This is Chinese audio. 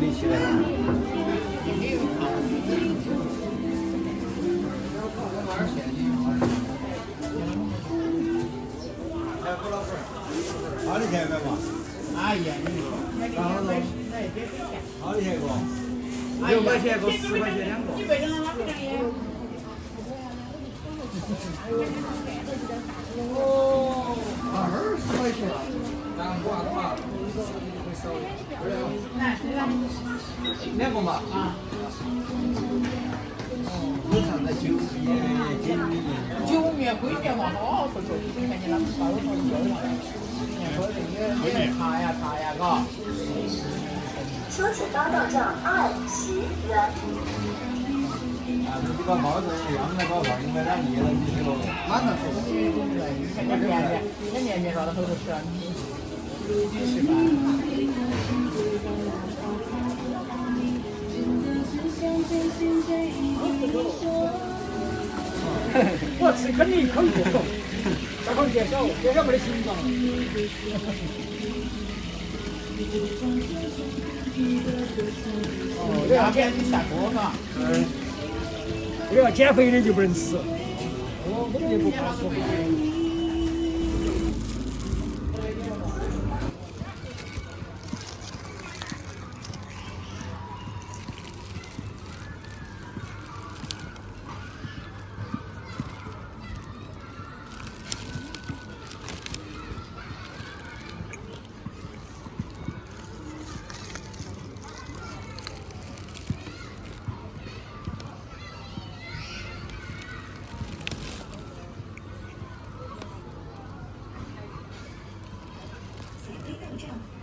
立起来了。好的钱买嘛？哎呀，然后呢？好的钱一个，6块钱一个，10块钱2个。100张哪不张耶？哦，20块钱。咱挂挂，来2个嘛？啊。我上的9面金面。9面灰面嘛，好不错，你看见他们烧的多热闹。说这个也查呀，嘎。收钱包到账20元。你把包子一样的包放，200了，你这个马上出。你看年年烧的好多吃啊，几10万。我吃肯定一口不够，这口减少没得形状。哦，这要给你下锅嘎。这个要减肥的就不能吃。我们就不怕说。这样。